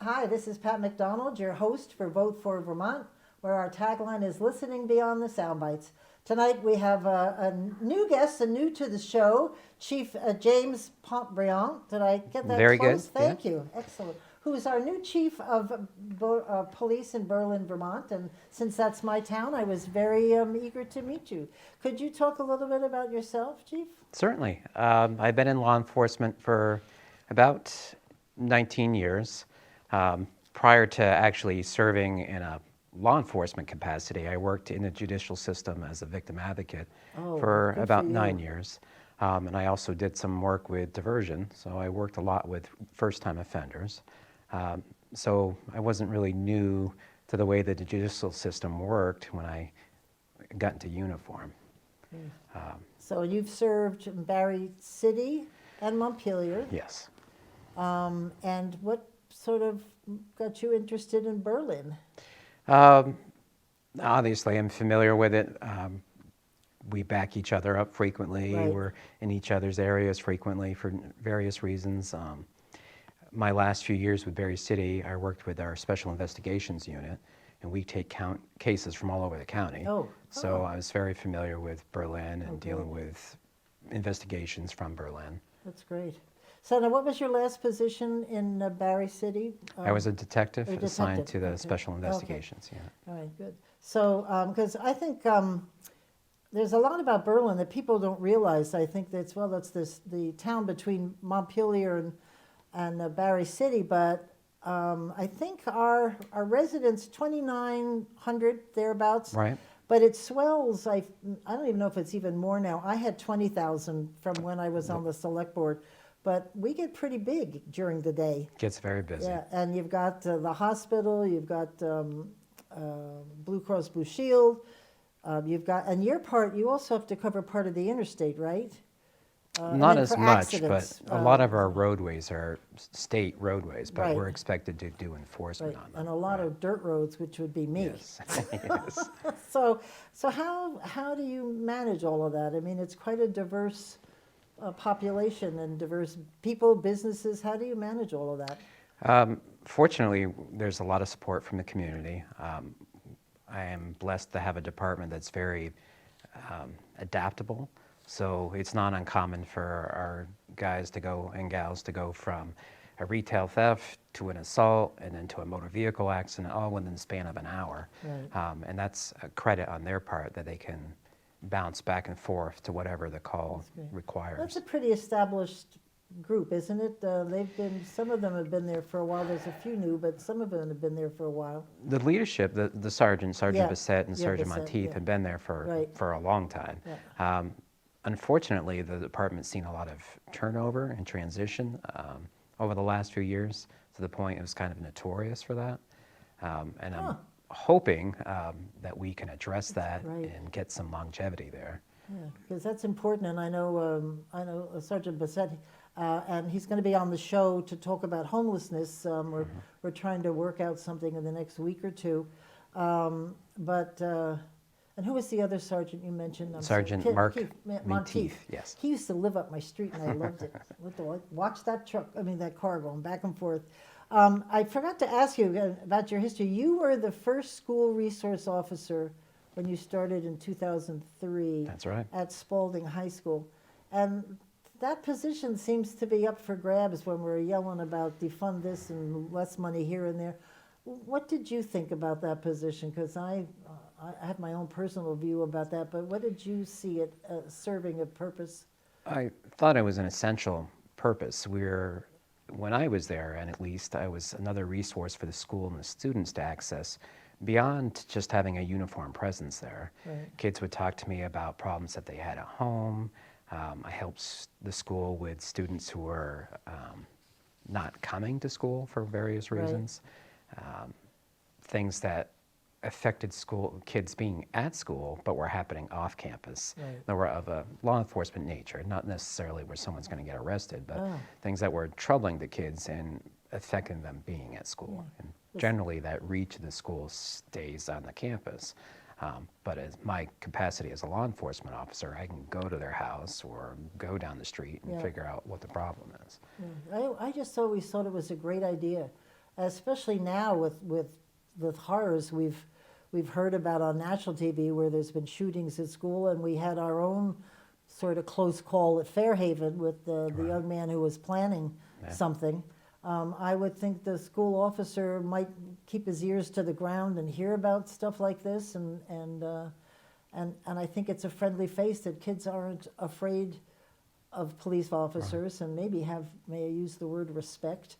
Hi, this is Pat McDonald, your host for Vote for Vermont, where our tagline is Listening Beyond the Soundbites. Tonight we have a new guest, a new to the show, Chief James Pontbriand. Did I get that Very close? good. Thank you. Excellent. Who is our new Chief of Police in Berlin, Vermont. And since that's my town, I was very eager to meet you. Could you talk a little bit about yourself, Chief? Certainly. I've been in law enforcement for about 19 years. Prior to actually serving in a law enforcement capacity, I worked in the judicial system as a victim advocate for Good about for 9 years. And I also did some work with diversion, so I worked a lot with first-time offenders. So I wasn't really new to the way that the judicial system worked when I got into uniform. So you've served in Barry City and Montpelier. Yes. And what sort of got you interested in Berlin? Obviously, I'm familiar with it. We back each other up frequently. Right. We're in each other's areas frequently for various reasons. My last few years with Berry City, I worked with our Special Investigations Unit, and we take cases from all over the county. So I was very familiar with Berlin and dealing with investigations from Berlin. That's great. So now, what was your last position in Barry City? I was a detective assigned to the Okay. Special Investigations Unit. All right, good. So, because I think there's a lot about Berlin that people don't realize. I think that's the town between Montpelier and Barry City, but I think our residents 2,900 thereabouts. Right. But it swells. I don't even know if it's even more now. I had 20,000 from when I was on the select board, but we get pretty big during the day. Gets very busy. Yeah, and you've got the hospital, you've got Blue Cross Blue Shield, you've got, and you also have to cover part of the interstate, right? Not as much, accidents, but a lot of our roadways are state roadways, but Right. we're expected to do enforcement Right, on them. and a lot of dirt roads, which would be me. Yes. Yes. So how do you manage all of that? I mean, it's quite a diverse population and diverse people, businesses. How do you manage all of that? Fortunately, there's a lot of support from the community. I am blessed to have a department that's very adaptable. So it's not uncommon for our guys and gals to go from a retail theft to an assault and then to a motor vehicle accident, all within the span of an hour. Right. And that's a credit on their part that they can bounce back and forth to whatever the call requires. That's a pretty established group, isn't it? Some of them have been there for a while. There's a few new, but some of them have been there for a while. The leadership, the Sergeant Yeah. Bassett and Yeah, Sergeant Bassett, Monteith yeah. have been there for Right. a long time. Yeah. Unfortunately, the department's seen a lot of turnover and transition over the last few years to the point it was kind of notorious for that. And I'm hoping that we can address that Right. and get some longevity there. Yeah, because that's important, and I know Sergeant Bassett, and he's going to be on the show to talk about homelessness. We're trying to work out something in the next week or two. And who was the other sergeant you mentioned? Sergeant Monteith. Monteith, yes. He used to live up my street, and I loved it. Watch that that car going back and forth. I forgot to ask you about your history. You were the first school resource officer when you started in 2003. That's right. At Spalding High School. And that position seems to be up for grabs when we're yelling about defund this and less money here and there. What did you think about that position? Because I have my own personal view about that, but what did you see it serving a purpose? I thought it was an essential purpose. When I was there, and at least I was another resource for the school and the students to access beyond just having a uniform presence there. Right. Kids would talk to me about problems that they had at home. I helped the school with students who were not coming to school for various reasons. Things that affected kids being at school, but were happening off campus. Right. That were of a law enforcement nature, not necessarily where someone's going to get arrested, but things that were troubling the kids and affecting them being at school. And generally, that reach of the school stays on the campus. But as my capacity as a law enforcement officer, I can go to their house or go down the street and figure out what the problem is. I just always thought it was a great idea. especially now with the horrors we've heard about on national TV, where there's been shootings at school, and we had our own sort of close call at Fairhaven with the young man who was planning something. I would think the school officer might keep his ears to the ground and hear about stuff like this, and I think it's a friendly face that kids aren't afraid of police officers, and maybe have, may I use the word, respect.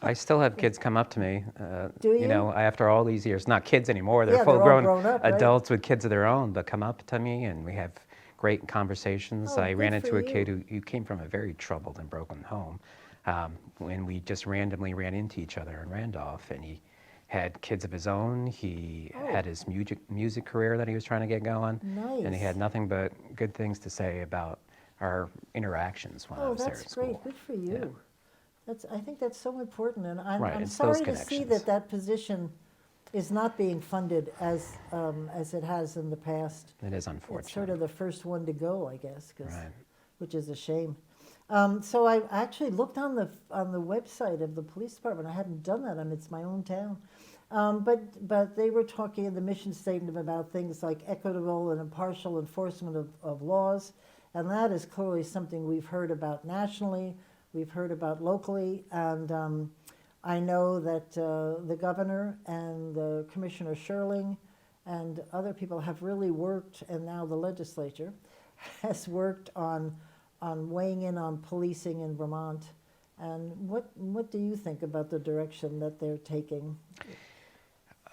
I still have kids come up to me. Do you? You know, after all these years, not kids anymore. They're Yeah, they're all full-grown grown up, right? adults with kids of their own, but come up to me and we have great conversations. Oh, I ran good into for a kid you. who came from a very troubled and broken home, when we just randomly ran into each other in Randolph, and he had kids of his own. He had his music career that he was trying to get going, and he Nice. had nothing but good things to say about our interactions when I was there at That's school. great. Good for you. Yeah. I think that's so important, and Right, I'm it's those sorry to see connections. that position is not being funded as it has in the past. It is It's unfortunate. sort of the first one to go, I guess, Right. which is a shame. So I actually looked on the website of the police department. I hadn't done that, and it's my own town. But they were talking in the mission statement about things like equitable and impartial enforcement of laws, and that is clearly something we've heard about nationally, we've heard about locally, and I know that the governor and the Commissioner Sherling and other people have really worked, and now the legislature has worked on weighing in on policing in Vermont. And what do you think about the direction that they're taking?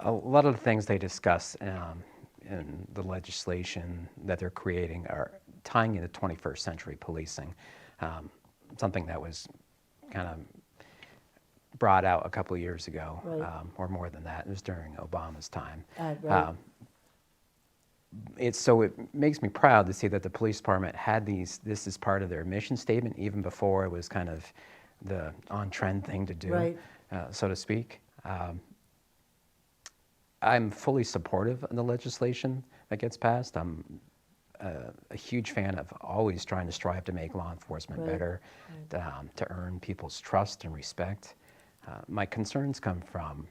A lot of the things they discuss in the legislation that they're creating are tying into 21st century policing, something that was kind of brought out a couple of years ago, Right. or more than that. It was during Obama's time. Right. It makes me proud to see that the police department had this is part of their mission statement, even before it was kind of the on-trend thing to do, Right. so to speak. I'm fully supportive of the legislation that gets passed. I'm a huge fan of always trying to strive to make law enforcement Right. better, to earn people's trust and respect. My concerns come from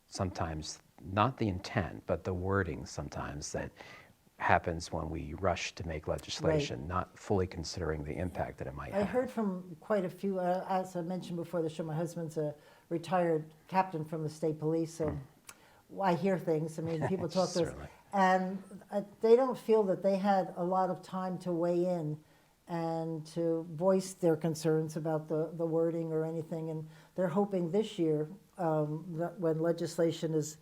sometimes not the intent, but the wording sometimes that happens when we rush to make legislation, not fully considering the impact that it might I have. heard from quite a few, as I mentioned before the show, my husband's a retired captain from the state police, so I hear things. I mean, people talk to us, Certainly. and they don't feel that they had a lot of time to weigh in and to voice their concerns about the wording or anything. And they're hoping this year, that when legislation is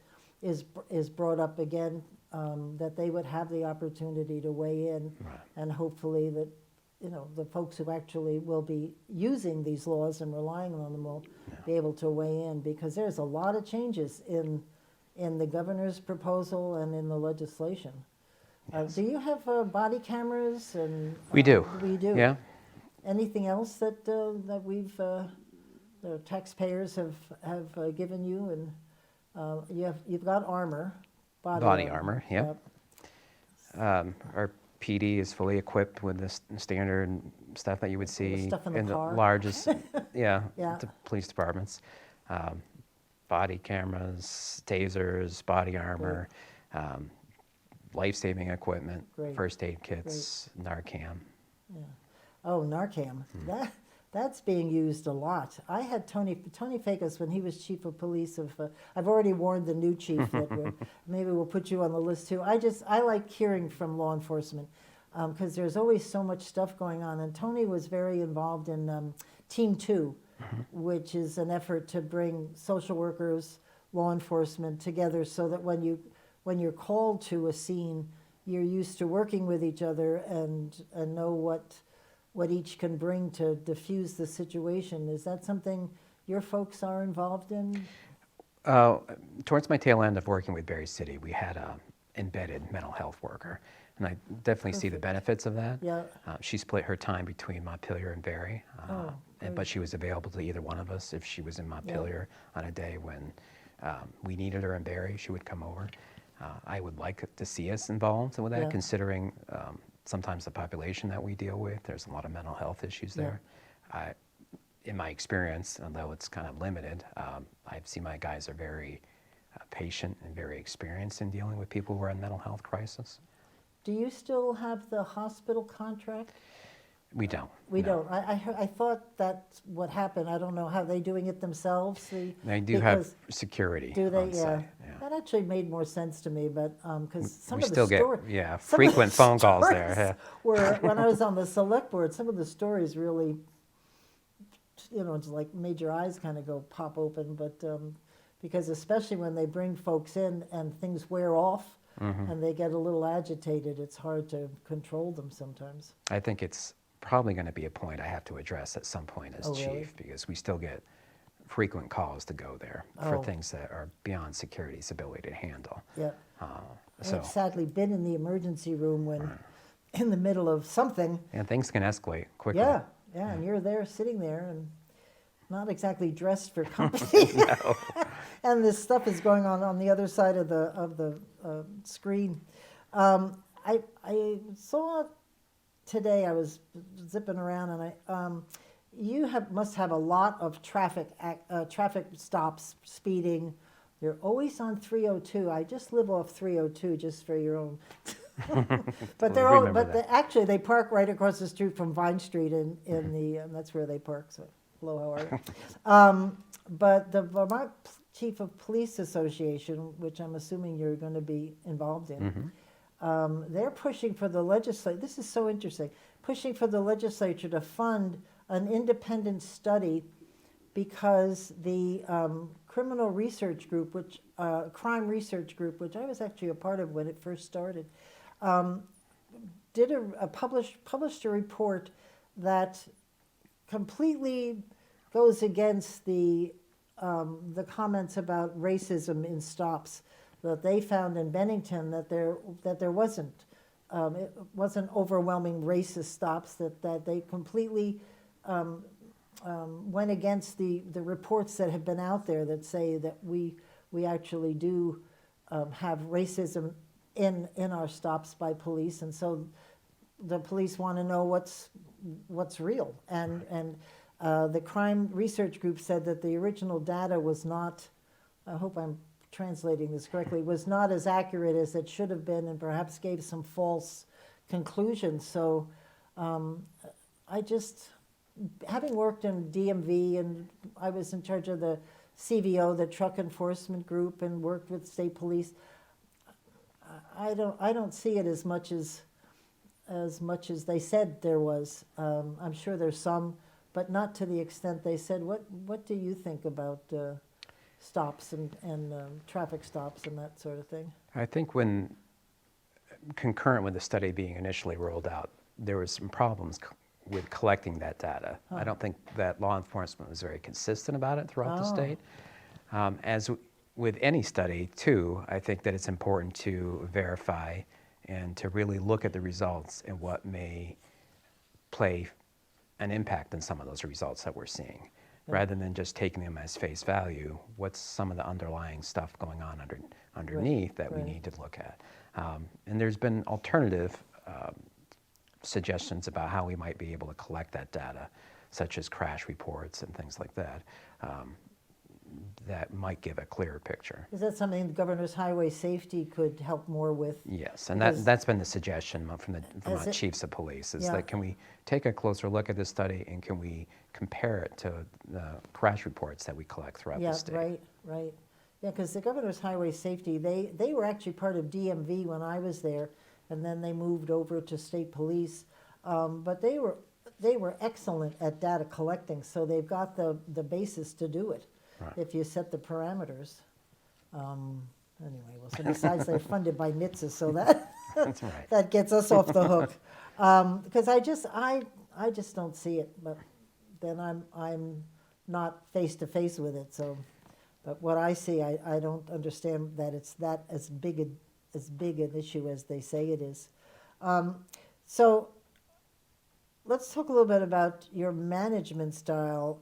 brought up again, that they would have the opportunity to weigh in, Right. and hopefully that, you know, the folks who actually will be using these laws and relying on them will be able to weigh in, because there's a lot of changes in the governor's proposal and in the legislation. Yes. Do you have body cameras and? We do. We do. Yeah. Anything else that we've, the taxpayers have given you, and you've got armor, Body armor, yep. Our PD is fully equipped with the standard stuff that you would see stuff in the car. largest, Yeah. the police departments. Body cameras, tasers, body armor, life-saving equipment, Great. first aid kits, Narcan. Oh, Narcan. That's being used a lot. I had Tony Fakis when he was chief of police of. I've already warned the new chief that maybe we'll put you on the list too. I like hearing from law enforcement, because there's always so much stuff going on. And Tony was very involved in Team 2, which is an effort to bring social workers, law enforcement together, so that when you're called to a scene, you're used to working with each other and know what each can bring to diffuse the situation. Is that something your folks are involved in? Towards my tail end of working with Berry City, we had an embedded mental health worker, and I definitely see the benefits of that. Yeah. She split her time between Montpelier and Berry, great. but she was available to either one of us. If she was in Montpelier on a day when we needed her in Berry, she would come over. I would like to see us involved with that, Yeah. considering sometimes the population that we deal with, there's a lot of mental health issues there. in my experience, although it's kind of limited, I've seen my guys are very patient and very experienced in dealing with people who are in mental health crisis. Do you still have the hospital contract? We don't. We no. don't. I thought that's what happened. I don't know. How they doing it themselves? They do have Because- security Do they? on Yeah. site. That actually made more sense to me, but because some We of the still get stories, frequent phone calls there. Yeah. were when I was on the select board. Some of the stories really, just like made your eyes kind of go pop open. But because especially when they bring folks in and things wear off and they get a little agitated, it's hard to control them sometimes. I think it's probably going to be a point I have to address at some point as Oh, chief, really? because we still get frequent calls to go there for Oh. things that are beyond security's ability to handle. Yeah. So, I've sadly been in the emergency room when, in the middle of something. and things can escalate quickly. Yeah, and you're there, sitting there, and not exactly dressed for company. And this stuff is going on the other side of the screen. I saw today. I was zipping around, and you must have a lot of traffic stops, speeding. You're always on 302. I just live off 302, just for your own. But they're all. Remember But that. actually, they park right across the street from Vine Street, and that's where they park. So, hello, how are you? But the Vermont Chief of Police Association, which I'm assuming you're going to be involved in, they're pushing for the legislature. This is so interesting. Pushing for the legislature to fund an independent study because the criminal research group, crime research group, which I was actually a part of when it first started, published a report that completely goes against the comments about racism in stops that they found in Bennington, that there wasn't. It wasn't overwhelming racist stops, that they completely went against the reports that have been out there that say that we actually do have racism in our stops by police, and so the police want to know what's real. And the crime research group said that the original data was not, I hope I'm translating this correctly, was not as accurate as it should have been, and perhaps gave some false conclusions. So I just, having worked in DMV, and I was in charge of the CVO, the truck enforcement group, and worked with state police, I don't see it as much as they said there was. I'm sure there's some, but not to the extent they said. What do you think about stops and traffic stops and that sort of thing? I think when concurrent with the study being initially rolled out, there was some problems with collecting that data. I don't think that law enforcement was very consistent about it throughout the state. As with any study, too, I think that it's important to verify and to really look at the results and what may play an impact on some of those results that we're seeing. Rather than just taking them as face value, what's some of the underlying stuff going on underneath that we need to look at. And there's been alternative suggestions about how we might be able to collect that data, such as crash reports and things like that, that might give a clearer picture. Is that something the Governor's Highway Safety could help more with? Yes, and Because- that's been the suggestion from the Has Vermont it- Chiefs of Police, is Yeah. that can we take a closer look at this study and can we compare it to the crash reports that we collect throughout the state? Right. Yeah, because the Governor's Highway Safety, they were actually part of DMV when I was there, and then they moved over to state police. But they were excellent at data collecting, so they've got the basis to do it if you set the parameters. Anyway, well, so besides they're funded by NHTSA, so that That's right. that gets us off the hook. Because I just don't see it, but then I'm not face to face with it. So, but what I see, I don't understand that it's that as big an issue as they say it is. So let's talk a little bit about your management style.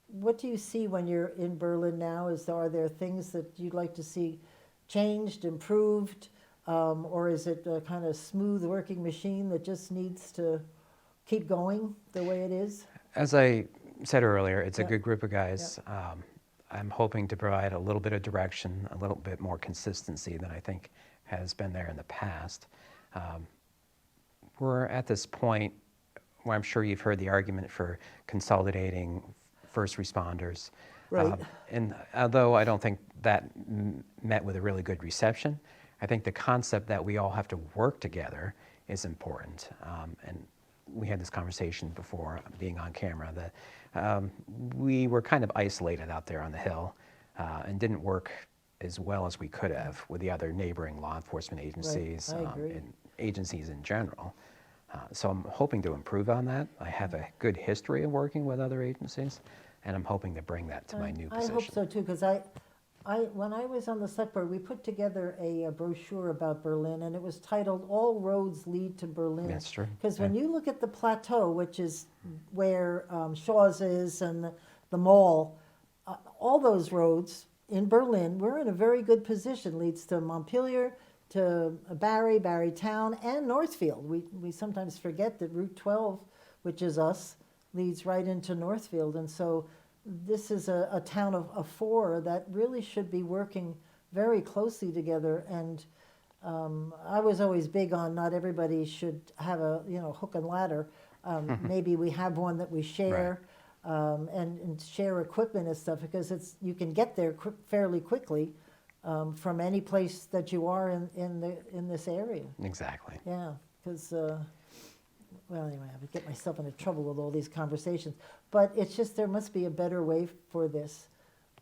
What do you see when you're in Berlin now? Are there things that you'd like to see changed, improved, or is it a kind of smooth working machine that just needs to keep going the way it is? As I said earlier, it's a Yeah. good group of guys. I'm hoping to provide a little bit of direction, a little bit more consistency than I think has been there in the past. We're at this point where I'm sure you've heard the argument for consolidating first responders. Right. And although I don't think that met with a really good reception, I think the concept that we all have to work together is important. And we had this conversation before being on camera that we were kind of isolated out there on the Hill and didn't work as well as we could have with the other neighboring law enforcement agencies I agree. and agencies in general. So I'm hoping to improve on that. I have a good history of working with other agencies, and I'm hoping to bring that to my new position. I hope so too, because when I was on the select board, we put together a brochure about Berlin, and it was titled "All Roads Lead to Berlin." That's true. Because when you look at the plateau, which is where Shaw's is and the mall, all those roads in Berlin, we're in a very good position. Leads to Montpelier, to Barry, Barrytown, and Northfield. We sometimes forget that Route 12, which is us, leads right into Northfield. And so this is a town of four that really should be working very closely together. And I was always big on not everybody should have a hook and ladder. Maybe we have one that we share. And share equipment and stuff, because you can get there fairly quickly from any place that you are in this area. Exactly. Yeah, because well, anyway, I would get myself into trouble with all these conversations. But it's just there must be a better way for this.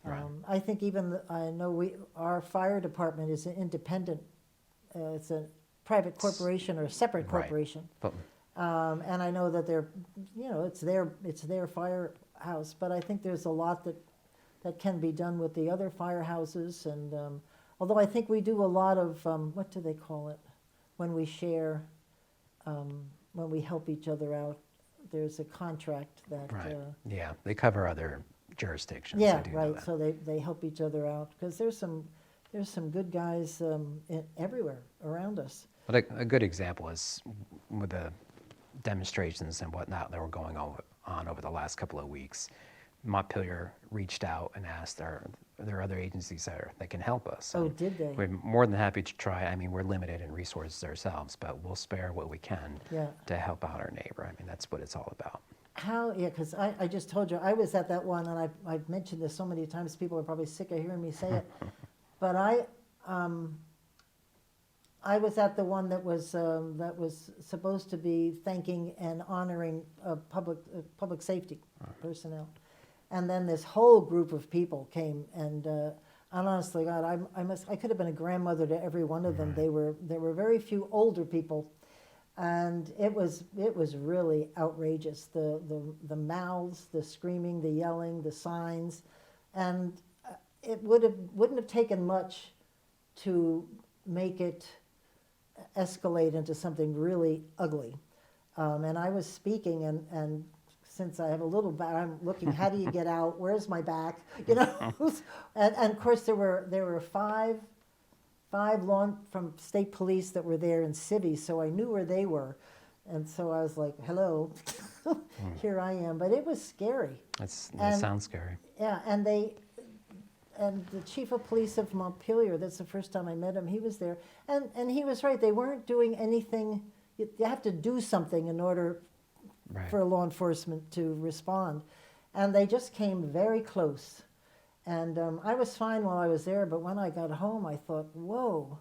Right. I think I know our fire department is an independent. It's a private corporation or a separate corporation. Right. And I know that it's their firehouse, but I think there's a lot that can be done with the other firehouses. And although I think we do a lot of what do they call it when we share, when we help each other out. There's a contract that. Right. Yeah, they cover other jurisdictions. Yeah, I do know right. that. So they help each other out, because there's some good guys everywhere around us. But a good example is with the demonstrations and whatnot that were going on over the last couple of weeks. Montpelier reached out and asked, are there other agencies that can help us? Oh, And did they? we're more than happy to try. I mean, we're limited in resources ourselves, but we'll spare what we can to help out our neighbor. I mean, that's what it's all about. Because I just told you, I was at that one, and I've mentioned this so many times, people are probably sick of hearing me say it. But I was at the one that was supposed to be thanking and honoring public safety personnel, and then this whole group of people came, and honestly, God, I could have been a grandmother to every one of them. Right. There were very few older people, and it was really outrageous. The mouths, the screaming, the yelling, the signs, and it wouldn't have taken much to make it escalate into something really ugly. And I was speaking, and since I have a little back, I'm looking, how do you get out? Where's my back? And of course there were five from state police that were there in civvies, so I knew where they were. And so I was like, hello, here I am. But it was scary. That sounds scary. Yeah, and the chief of police of Montpelier, that's the first time I met him, he was there. And he was right, they weren't doing anything. You have to do something in order for law enforcement to respond. And they just came very close. And I was fine while I was there, but when I got home, I thought, whoa,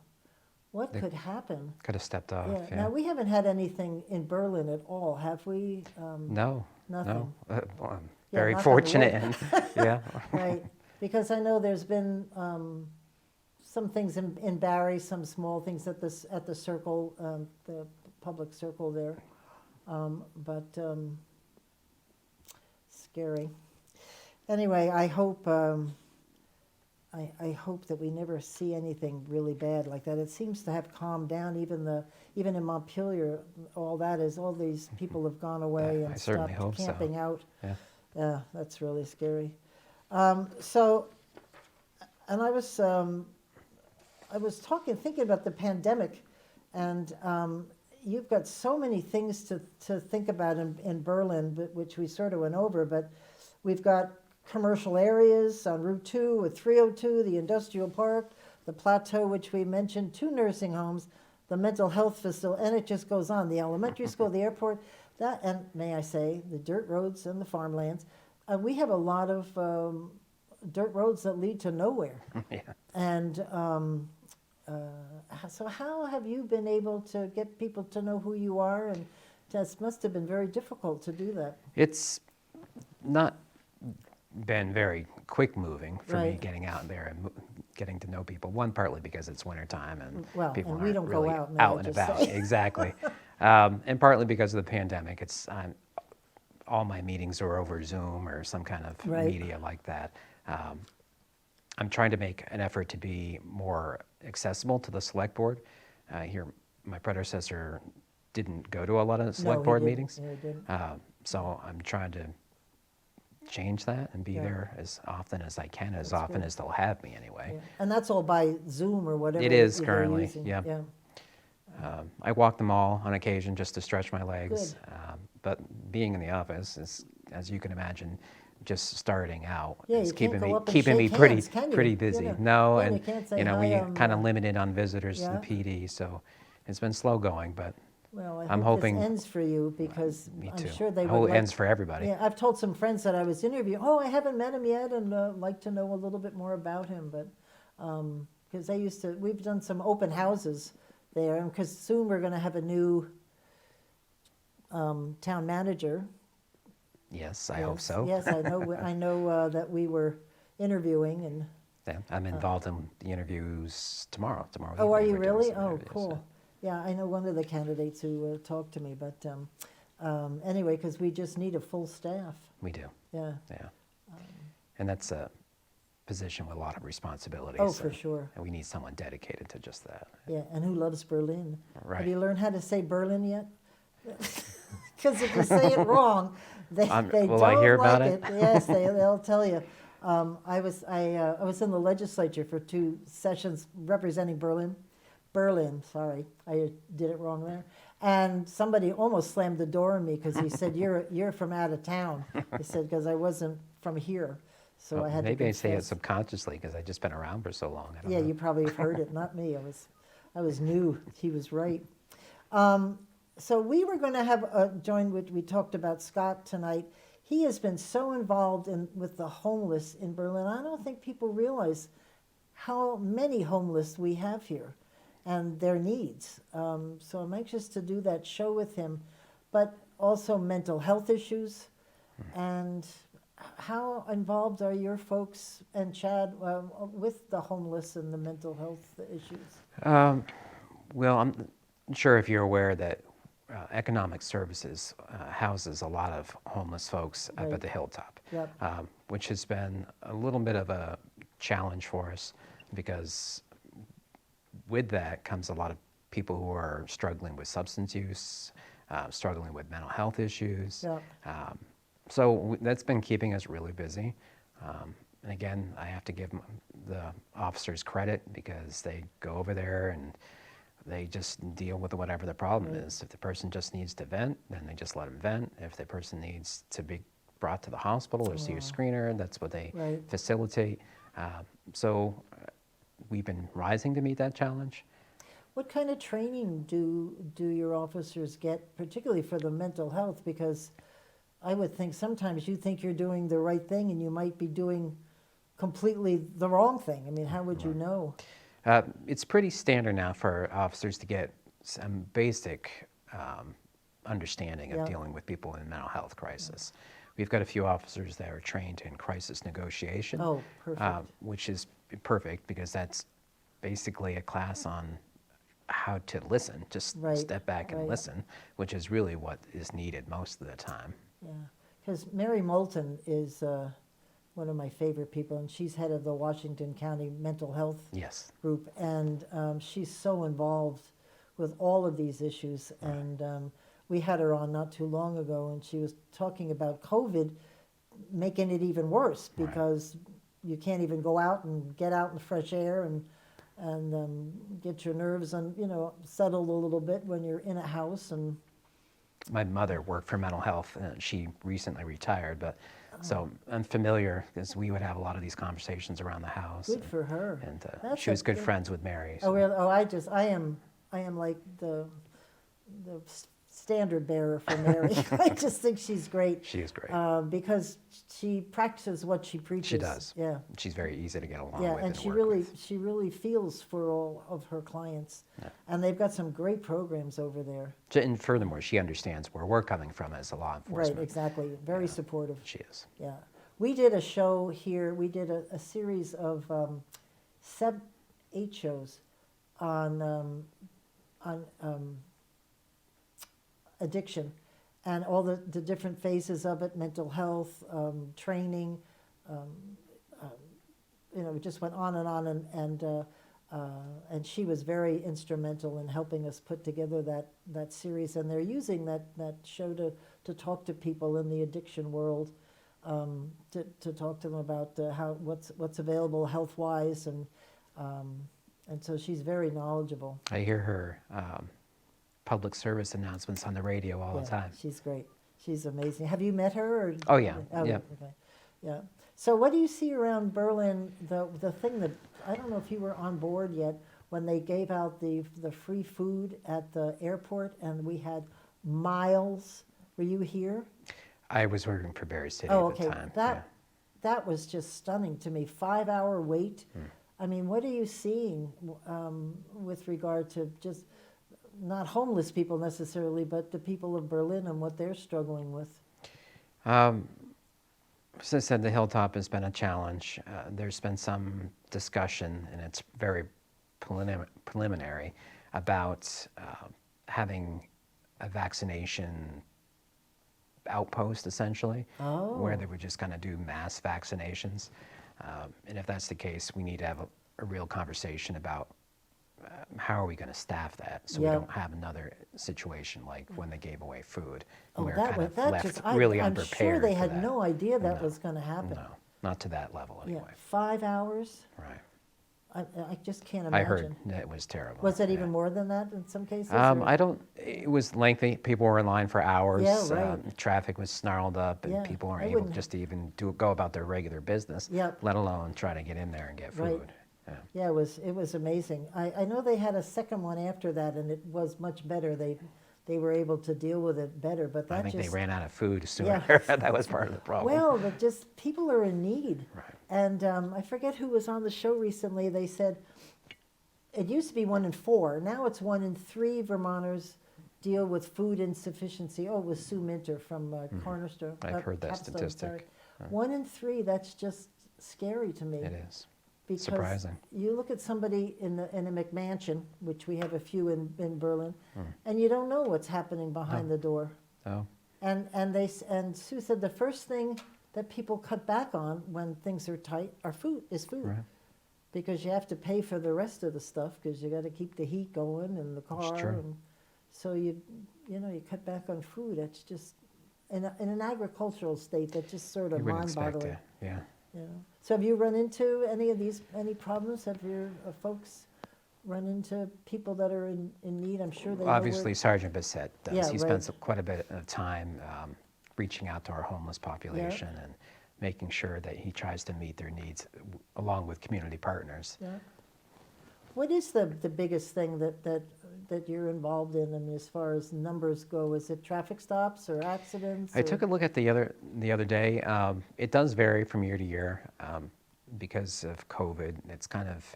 what could happen? Could have stepped off. Yeah. Now, we haven't had anything in Berlin at all, have we? No. Nothing. No. I'm very knock on fortunate. wood. And, yeah. Right, because I know there's been some things in Barry, some small things at the circle, the public circle there, but scary. Anyway, I hope I hope that we never see anything really bad like that. It seems to have calmed down. Even in Montpelier, all these people have gone away and stopped camping out. Yeah. Yeah, that's really scary. So, and I was thinking about the pandemic, and you've got so many things to think about in Berlin, which we sort of went over, but we've got commercial areas on Route 2 with 302, the industrial park, the plateau, which we mentioned, 2 nursing homes, the mental health facility, and it just goes on, the elementary school, the airport, that, and may I say, the dirt roads and the farmlands. We have a lot of dirt roads that lead to nowhere. Yeah. And so how have you been able to get people to know who you are? And that must have been very difficult to do that. It's not been very quick moving for me Right. getting out there and getting to know people. One, partly because it's wintertime and Well, people and we aren't don't go really out, may I and just about. say. Exactly. And partly because of the pandemic. All my meetings are over Zoom or some kind of Right. media like that. I'm trying to make an effort to be more accessible to the select board. Here, my predecessor didn't go to a lot of select board meetings. No, he didn't. So I'm trying to change that and be Yeah. there as often as I can, as That's often good. as they'll have me anyway. Yeah. And that's all by Zoom or whatever. It is they're currently, using. yeah. Yeah. I walk them all on occasion just to stretch my legs. Good. But being in the office is, as you can imagine, just starting out Yeah, is you can't go up and keeping me shake pretty hands, can you? pretty You busy. know. No, Yeah, and you can't say, we "Hi, kind of limited on visitors to yeah. the PD, so it's been slow going. But Well, I I'm hope hoping- this ends for you because me I'm too. sure they I would hope it like. ends for everybody. Yeah, I've told some friends that I was interviewing, oh, I haven't met him yet and like to know a little bit more about him. But because we've done some open houses there, and because soon we're going to have a new town manager. Yes, I hope so. Yes, I know. I know that we were interviewing, and Yeah, I'm involved in the interviews tomorrow. oh, are evening you we're doing really? some Oh, interviews, cool. so. Yeah, I know one of the candidates who talked to me, but anyway, because we just need a full staff. We do, Yeah. yeah. And that's a position with a lot of responsibilities. Oh, for sure. And we need someone dedicated to just that. Yeah, and who loves Berlin? Have Right. you learned how to say Berlin yet? Because if you say it wrong, they will don't I hear about like it? Yes, they'll tell you. I was in the legislature for 2 sessions representing Berlin. Sorry, I did it wrong there. And somebody almost slammed the door on me because he said, "You're from out of town." He said because I wasn't from here, so Well, I had to maybe I say it confess. subconsciously because I've just been around for so long. I don't Yeah, know. you probably have heard it, not me. I was new. He was right. So we were going to have join what we talked about Scott tonight. He has been so involved with the homeless in Berlin. I don't think people realize how many homeless we have here and their needs. So I'm anxious to do that show with him, but also mental health issues. And how involved are your folks and Chad with the homeless and the mental health issues? Well, I'm not sure if you're aware that Economic Services houses a lot of homeless folks up Right. at the Hilltop, Yep. Which has been a little bit of a challenge for us because with that comes a lot of people who are struggling with substance use, struggling with mental health issues. Yep. So that's been keeping us really busy. And again, I have to give the officers credit because they go over there and they just deal with whatever the problem Right. is. If the person just needs to vent, then they just let them vent. If the person needs to be brought to the hospital or see a screener, that's what they Right. facilitate. So we've been rising to meet that challenge. What kind of training do your officers get, particularly for the mental health? Because I would think sometimes you think you're doing the right thing and you might be doing completely the wrong thing. I mean, how would you know? It's pretty standard now for officers to get some basic understanding of Yeah. dealing with people in mental health crisis. We've got a few officers that are trained in crisis negotiation, Oh, perfect. which is perfect because that's basically a class on how to listen, just Right, step back and right. listen, which is really what is needed most of the time. Yeah, because Mary Moulton is one of my favorite people, and she's head of the Washington County Mental Health Yes. Group, and she's so involved with all of these issues. And we had her on not too long ago, and she was talking about COVID making it even worse Right. because you can't even go out and get out in the fresh air, and get your nerves settled a little bit when you're in a house. And My mother worked for mental health, and she recently retired, but so I'm familiar because we would have a lot of these conversations around the house. good for her. And That's she was good good. friends with Mary. Oh, So really? Oh, I am like the standard bearer for Mary. I just think she's great. she is great. Because she practices what she preaches. She does. Yeah. She's very easy to get along Yeah, with. and she work with. really feels for all of her clients. Yeah. And they've got some great programs over there. And furthermore, she understands where we're coming from as a law enforcement. Right, exactly. Very supportive. She is. Yeah. We did a show here, we did a series of 8 shows on addiction and all the different phases of it, mental health, training, it just went on and on, and she was very instrumental in helping us put together that series, and they're using that show to talk to people in the addiction world, to talk to them about what's available health-wise, and so she's very knowledgeable. I hear her public service announcements on the radio all the time. She's great. She's amazing. Have you met her? Or? Oh, yeah. Oh, Yeah. Okay. Yeah. So what do you see around Berlin? The thing that, I don't know if you were on board yet, when they gave out the free food at the airport, and we had miles. Were you here? I was working for Berry City Oh, at okay. the time. That was just stunning to me. 5-hour wait. I mean, what are you seeing with regard to just not homeless people necessarily, but the people of Berlin and what they're struggling with? As I said, the Hilltop has been a challenge. There's been some discussion, and it's very preliminary, about having a vaccination outpost, essentially, where they would just kind of do mass vaccinations. And if that's the case, we need to have a real conversation about how are we going to staff that so we don't have another situation like when they gave away food. And we were kind of left really I'm unprepared sure they for had that. no idea that was going to happen. No, not to that level Yeah, anyway. 5 hours? Right. I just can't imagine. I heard that it was terrible. Was it yeah. even more than that in some cases? It was lengthy. People were in line for hours. Yeah, right. Traffic was snarled up, and Yeah, people weren't I able wouldn't- just to even go about their regular business, Yep. let alone try to get in there and get food. Right. Yeah. Yeah, it was amazing. I know they had a second one after that, and it was much better. They were able to deal with it better, but that I think just... they ran out of food sooner. Yeah. That was part of the problem. Well, but just people are in need. Right. And I forget who was on the show recently. They said it used to be 1 in 4. Now it's 1 in 3 Vermonters deal with food insufficiency. Oh, it was Sue Minter from Cornerstone. I've heard that Capstone, statistic. sorry. 1 in 3, that's just scary to me. It is. Because Surprising. you look at somebody in a McMansion, which we have a few in Berlin, and you don't know what's happening behind the door. Oh, And Sue said the first thing that people cut back on when things are tight is food. right. Because you have to pay for the rest of the stuff because you got to keep the heat going and the car. true. And so you cut back on food. It's just in an agricultural state that's just sort of You wouldn't expect mind-boggling. it. Yeah. Yeah. So have you run into any problems? Have your folks run into people that are in need? I'm sure they know Obviously, Sergeant Bissett does. Yeah, He right. spends quite a bit of time reaching out to our homeless population and making sure that he tries to meet their needs along with community partners. Yeah. What is the biggest thing that you're involved in? I mean, as far as numbers go, is it traffic stops or accidents? I took a look at the other day. It does vary from year to year because of COVID. It's kind of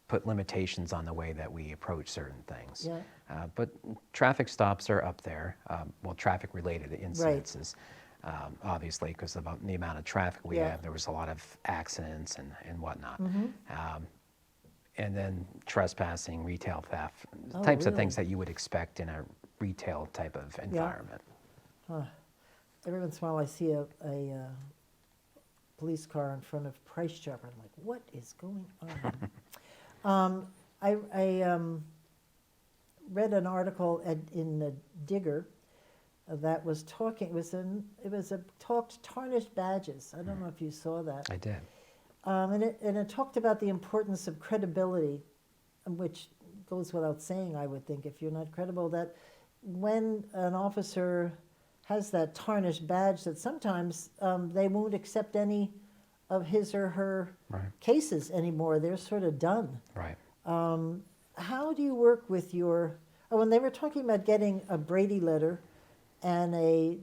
put limitations on the way that we approach certain things. Yeah. But traffic stops are up there. Traffic-related incidences. Obviously, because of the amount of traffic we have, there was a lot of accidents and whatnot. And then trespassing, retail theft, types of things that you would expect in a retail type of environment. Every once in a while I see a police car in front of Price Chopper. I'm like, what is going on? I read an article in the Digger that was talking. It was talked tarnished badges. I don't know if you saw that. I did. And it talked about the importance of credibility, which goes without saying, I would think, if you're not credible, that when an officer has that tarnished badge, that sometimes they won't accept any of his or her Right. cases anymore. They're sort of done. Right. How do you work with your, when they were talking about getting a Brady letter and a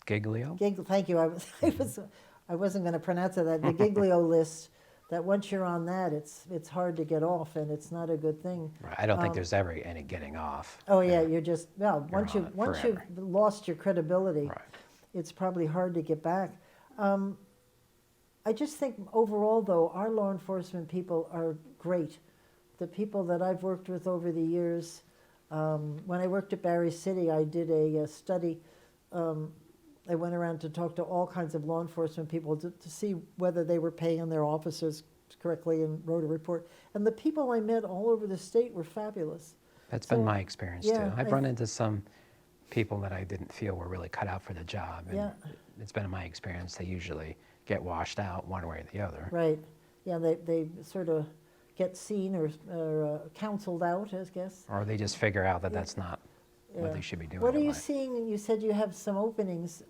Giglio? thank you, I wasn't going to pronounce it, the Giglio list, that once you're on that, it's hard to get off, and it's not a good thing. Right. I don't think there's ever any getting off. Oh, yeah, you're just, well, You're once on you it once you've forever. lost your credibility, Right. it's probably hard to get back. I just think overall, though, our law enforcement people are great. The people that I've worked with over the years, when I worked at Barry City, I did a study. I went around to talk to all kinds of law enforcement people to see whether they were paying their officers correctly, and wrote a report. And the people I met all over the state were fabulous. That's So, been my experience yeah, too. I've run into some people that I didn't feel were really cut out for the job. And Yeah. it's been my experience they usually get washed out one way or the other. Right. Yeah, they sort of get seen or counseled out, I guess. Or they just figure out that Yeah. that's not Yeah. what they should be doing. What are in you life. seeing? You said you have some openings.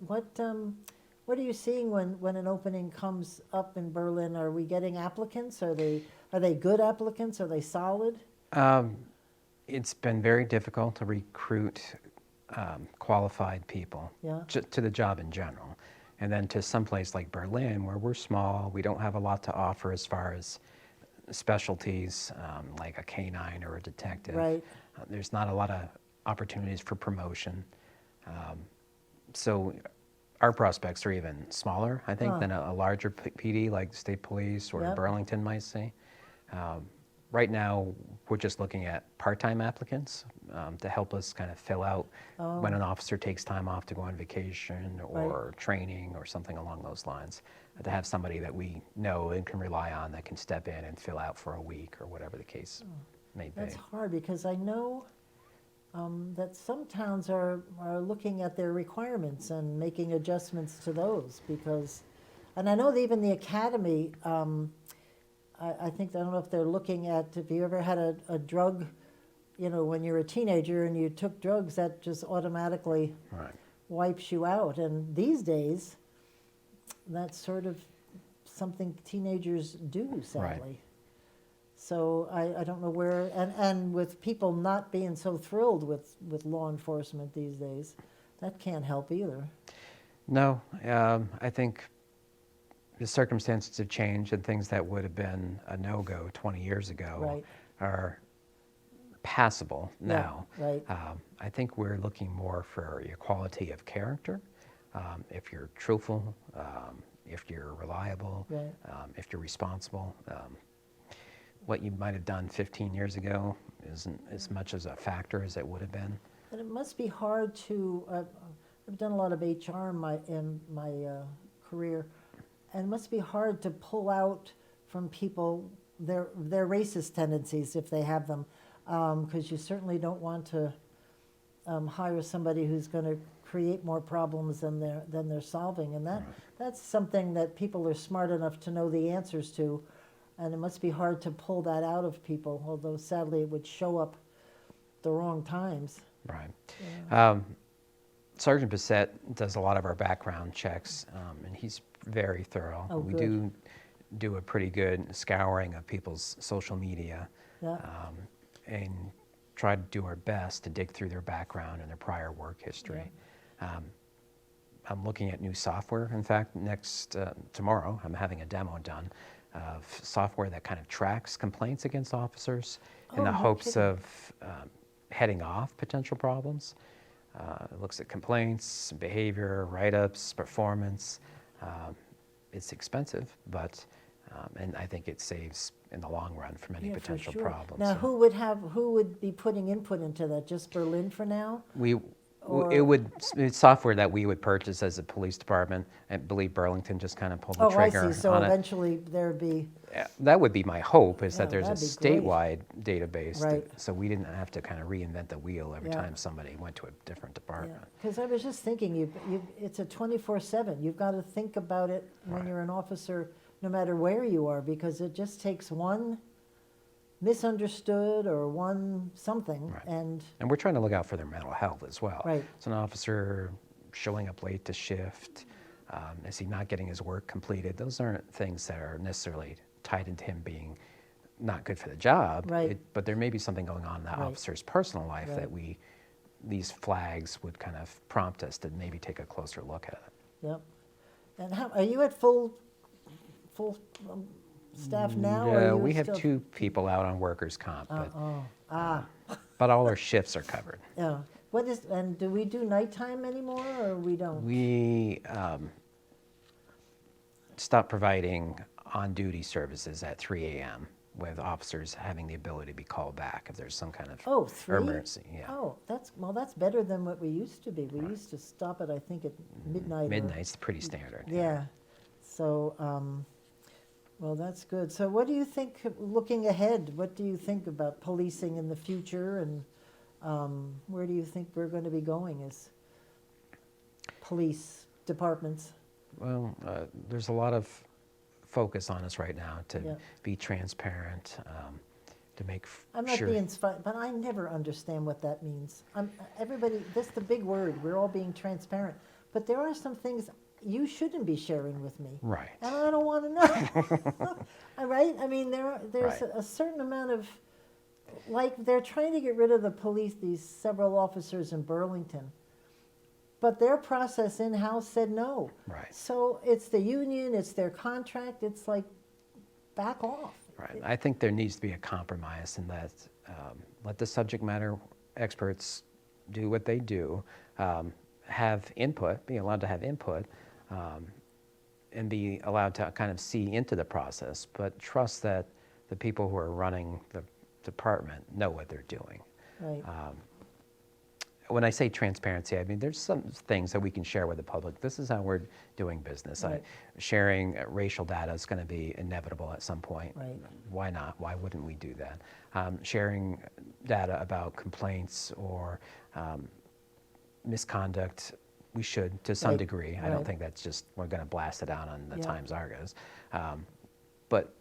What are you seeing when an opening comes up in Berlin? Are we getting applicants? Are they good applicants? Are they solid? It's been very difficult to recruit qualified people Yeah. to the job in general. And then to some place like Berlin, where we're small, we don't have a lot to offer as far as specialties, like a canine or a detective. Right. There's not a lot of opportunities for promotion. So our prospects are even smaller, I think, than a larger PD like state police or Yep. Burlington might see. Right now, we're just looking at part-time applicants to help us kind of fill out when an officer takes time off to go on vacation or training or something along those lines. To have somebody that we know and can rely on that can step in and fill out for a week or whatever the case may be. That's hard because I know that some towns are looking at their requirements and making adjustments to those because, and I know that even the academy, I think, I don't know if they're looking at, if you ever had a drug, when you're a teenager and you took drugs, that just automatically Right. wipes you out. And these days, that's sort of something teenagers do, sadly. So I don't know where, and with people not being so thrilled with law enforcement these days, that can't help either. No, I think the circumstances have changed and things that would have been a no-go 20 years ago Right. are passable Yeah, now. right. I think we're looking more for your quality of character. If you're truthful, if you're reliable, Right. if you're responsible. What you might have done 15 years ago isn't as much as a factor as it would have been. And it must be hard to, I've done a lot of HR in my career, and it must be hard to pull out from people their racist tendencies if they have them, because you certainly don't want to hire somebody who's going to create more problems than they're solving, and that's something that people are smart enough to know the answers to, and it must be hard to pull that out of people. Although sadly, it would show up the wrong times. Right. Yeah. Sergeant Bissett does a lot of our background checks, and he's very thorough. Oh, we good. do a pretty good scouring of people's social media, Yeah. and try to do our best to dig through their background and their prior work history. I'm looking at new software. In fact, tomorrow, I'm having a demo done of software that kind of tracks complaints against officers in Oh, the no hopes kidding. of heading off potential problems. It looks at complaints, behavior, write-ups, performance. It's expensive, but and I think it saves in the long run from any Yeah, for potential sure. problems. Now, So who would be putting input into that? Just Berlin for now? it's software that we would purchase as a police department. I believe Burlington just kind of pulled the Oh, I trigger see. So on it. eventually there'd be, That would be my hope, is Yeah, that there's a that'd be great. statewide database, Right. so we didn't have to kind of reinvent the wheel every Yeah. time somebody went to a different department. because I was just thinking, it's a 24/7. You've got to think about it when Right. you're an officer no matter where you are, because it just takes one misunderstood or one something, Right. and And we're trying to look out for their mental health as well. Right. So an officer showing up late to shift, is he not getting his work completed? Those aren't things that are necessarily tied into him being not good for the job. Right. But there may be something going on in that Right. officer's personal life Right. that these flags would kind of prompt us to maybe take a closer look at it. yep. And how, are you at full staff now? Or are Yeah, you we have still, 2 people out on workers' comp, oh, but all our shifts are covered. yeah. What is, and do we do nighttime anymore, or we don't? We stopped providing on-duty services at 3 a.m. with officers having the ability to be called back if there's some kind of Oh, 3? emergency. Yeah. Oh, that's better than what we used to be. We used to stop it, I think, at midnight. Midnight's pretty standard. Yeah. So, well, that's good. So what do you think, looking ahead, what do you think about policing in the future, and where do you think we're going to be going as police departments? Well, there's a lot of focus on us right now to Yeah. be transparent, to make I'm not sure. being, but I never understand what that means. Everybody, that's the big word. We're all being transparent. But there are some things you shouldn't be sharing with me. Right. And I don't want to know. All right? I mean, there's Right. a certain amount of, like, they're trying to get rid of the police, these several officers in Burlington. But their process in-house said no. Right. So it's the union, it's their contract, it's like, back off. Right. I think there needs to be a compromise in that let the subject matter experts do what they do, have input, be allowed to have input, and be allowed to kind of see into the process, but trust that the people who are running the department know what they're doing. Right. When I say transparency, I mean there's some things that we can share with the public. This is how we're doing business. Right. Sharing racial data is going to be inevitable at some point. Right. Why not? Why wouldn't we do that? Sharing data about complaints or misconduct, we should to some Right. degree. I Right. don't think that's just, we're going to blast it out on the Yeah. Times Argos. But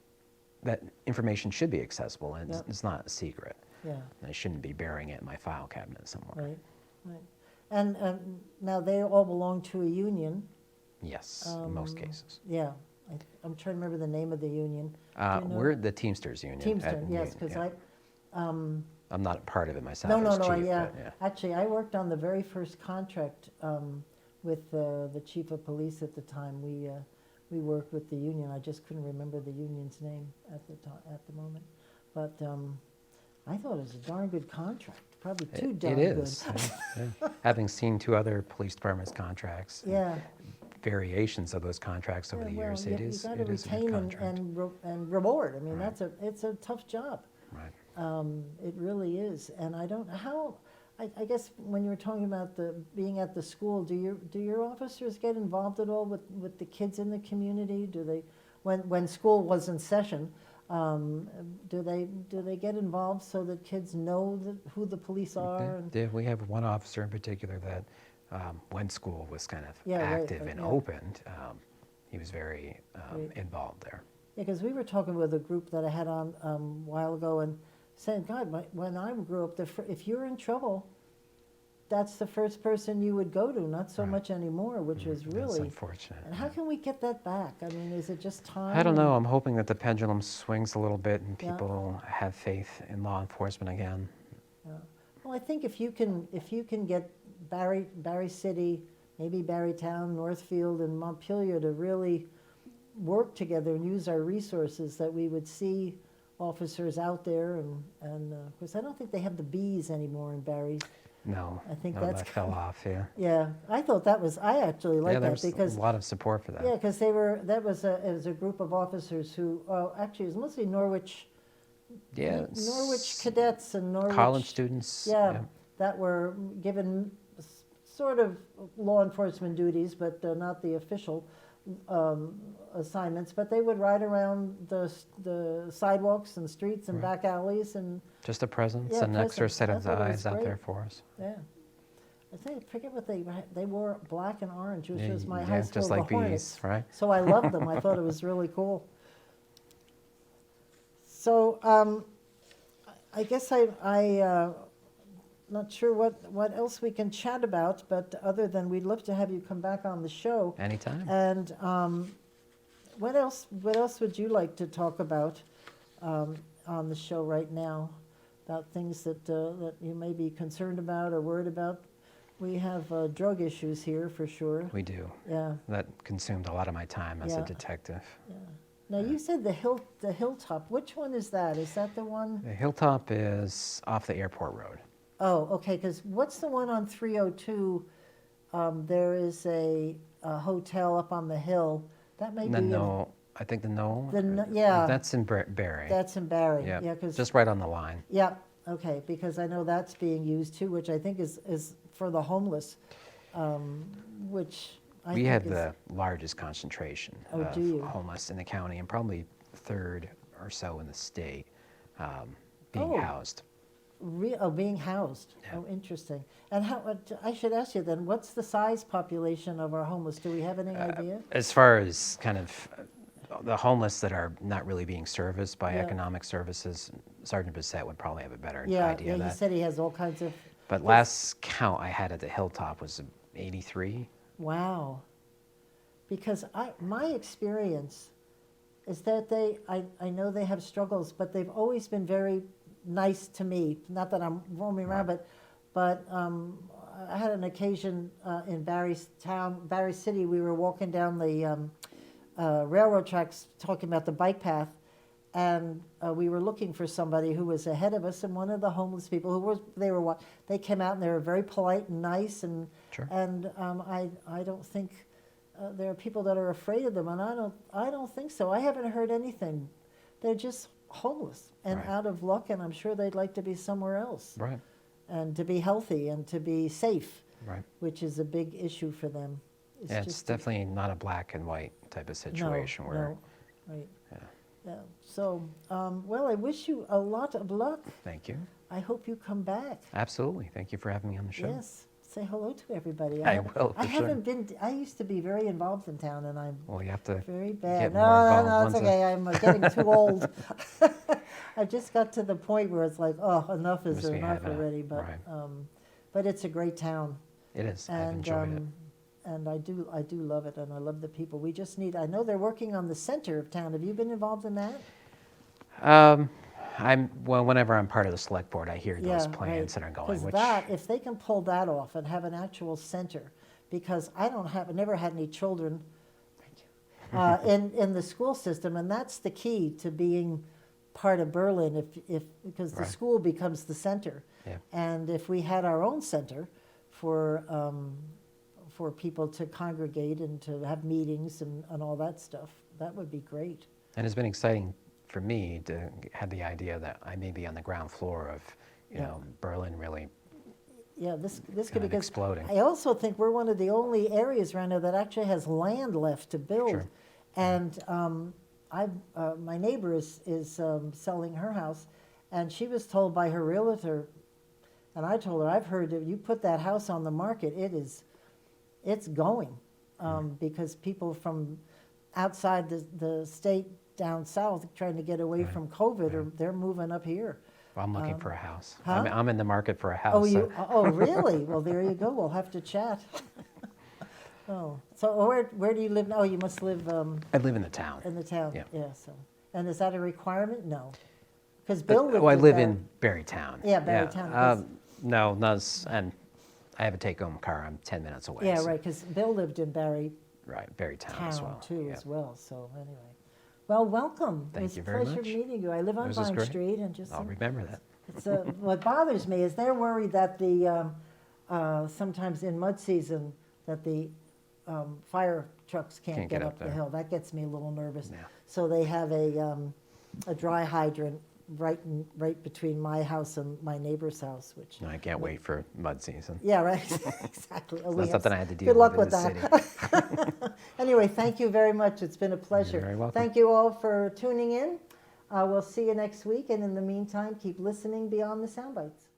that information should be accessible, and Yep. it's not a secret. Yeah. And I shouldn't be burying it in my file cabinet somewhere. Right. Right. And now they all belong to a union. Yes, in most cases. Yeah. I'm trying to remember the name of the union. Do you know? We're the Teamsters Union. Teamster, yes, because yeah. I, I'm not a part of it myself. no, as no, chief, yeah. but yeah. Actually, I worked on the very first contract with the chief of police at the time. We worked with the union. I just couldn't remember the union's name at the moment. But I thought it was a darn good contract, probably too darn It good. is. Yeah. Having seen 2 other police departments' contracts, and Yeah. variations of those contracts over Yeah, the well, years, you it is got a to good retain contract. and reward. I mean, Right. it's a tough job. Right. It really is. And I don't, I guess when you were talking about being at the school, do your officers get involved at all with the kids in the community? Do they, when school was in session, do they get involved so that kids know who the police are? And, Yeah, we have one officer in particular that, when school was kind of Yeah, right, active and yeah. opened, he was very Great. involved there. Yeah, because we were talking with a group that I had on a while ago and saying, God, when I grew up, if you're in trouble, that's the first person you would go to, not so Right. much anymore, which is That's really. unfortunate. And how can we get that back? I mean, is it just time? I don't know. I'm hoping that the pendulum swings a little bit and Yeah. people have faith in law enforcement again. Yeah. Well, I think if you can get Barry City, maybe Barrytown, Northfield, and Montpelier to really work together and use our resources, that we would see officers out there, and of course, I don't think they have the bees anymore in Barry. No, I think no, that's that fell off. Yeah, Yeah, I thought I actually liked yeah. that There's because, a lot of support for that. yeah, because it was a group of officers who, actually, it was mostly Norwich, Yeah, Norwich cadets and Norwich. college students. Yeah, that were given sort of law enforcement duties, but not the official assignments. But they would ride around the sidewalks and streets and Right. back alleys and, Just a presence, Yeah, an extra presence. set I of thought it was eyes out great. there for us. yeah. I forget what they wore black and orange, which was my high Yeah, school, just the like Hornets. bees, right? So I loved them. I thought it was really cool. So I guess not sure what else we can chat about, but other than we'd love to have you come back on the show. Anytime. And what else would you like to talk about on the show right now? About things that you may be concerned about or worried about? We have drug issues here for sure. We do. Yeah. That consumed a lot of my time as Yeah. a detective. Yeah. Now you said the hilltop. Which one is that? Is that the one? The Hilltop is off the airport road. Oh, okay. Because what's the one on 302? There is a hotel up on the hill. That may be. I think the Knoll. Yeah. That's in Barry. That's in Barry. Yeah. Yeah. Cause, just right on the line. yeah. Okay. Because I know that's being used too, which I think is for the homeless, which I We think have is, the largest concentration Oh, of do you? homeless in the county, and probably third or so in the state being Oh. housed. being housed. Yeah. Oh, interesting. And I should ask you then, what's the size population of our homeless? Do we have any idea? As far as kind of the homeless that are not really being serviced by Yeah. economic services, Sergeant Bissett would probably have a better Yeah, idea yeah. of He that. said he has all kinds of. But last count I had at the Hilltop was 83. Wow. Because my experience is that I know they have struggles, but they've always been very nice to me. Not that I'm roaming around, but I had an occasion in Barry City. We were walking down the railroad tracks talking about the bike path, and we were looking for somebody who was ahead of us, and one of the homeless people they came out and they were very polite and nice, and Sure. and I don't think there are people that are afraid of them, and I don't think so. I haven't heard anything. They're just homeless and Right. out of luck, and I'm sure they'd like to be somewhere else Right, and to be healthy and to be safe, right. which is a big issue for them. Yeah, it's definitely not a black and white type of situation where. No, right. Yeah. Yeah. So, well, I wish you a lot of luck. Thank you. I hope you come back. Absolutely. Thank you for having me on the show. Yes. Say hello to everybody. I will, I for sure. haven't been. I used to be very involved in town, and I'm Well, you have to very bad. get No, more no, involved. no, it's okay. I'm getting too old. I just got to the point where it's like, oh, enough is Must be enough having it, already. But, right. but it's a great town, It is. I've and enjoyed it. and I do love it, and I love the people. We just need. I know they're working on the center of town. Have you been involved in that? Whenever I'm part of the select board, I hear those Yeah, plans that are going. Because if they can pull that off and have an actual center, because I never had any children in the school system, and that's the key to being part of Berlin. Because the Right. school becomes the center, Yeah. and if we had our own center for people to congregate and to have meetings and all that stuff, that would be great. And it's been exciting for me to have the idea that I may be on the ground floor of, you Yeah. know, Berlin really. Yeah, this could Kind of because exploding. I also think we're one of the only areas around here that actually has land left to build. Sure. And my neighbor is selling her house, and she was told by her realtor, and I told her, I've heard that you put that house on the market, it's going, because people from outside the state down south trying to get away Right. from COVID, they're moving up here. Well, I'm looking for a house. huh? I'm in the market for a house. Oh, so- oh, really? Well, there you go. We'll have to chat. Oh, so where do you live now? Oh, you must live I live in the town. in the town. Yeah. So, and is that a requirement? No, because Bill lived. I live there. in Barrytown. Yeah, Barrytown, 'cause- No, and I have a take-home car. I'm 10 minutes away. Yeah, so- right. Because Bill lived in Barry Right, Barrytown town as well. too, yeah. as well. So anyway, well, welcome. Thank It's you a very pleasure much. meeting you. I live on This is Vine great. Street, and just I'll remember that. it's what bothers me is they're worried that the sometimes in mud season that the fire trucks can't get up the there. hill. That gets me a little nervous. Yeah. So they have a dry hydrant right between my house and my neighbor's house, which. No, I can't wait for mud season. Yeah, right. Exactly. Oh, It's we not have something I had to deal good luck with with in the that. Anyway, thank you very much. It's been a pleasure. very welcome. Thank you all for tuning in. We'll see you next week, and in the meantime, keep listening beyond the sound bites.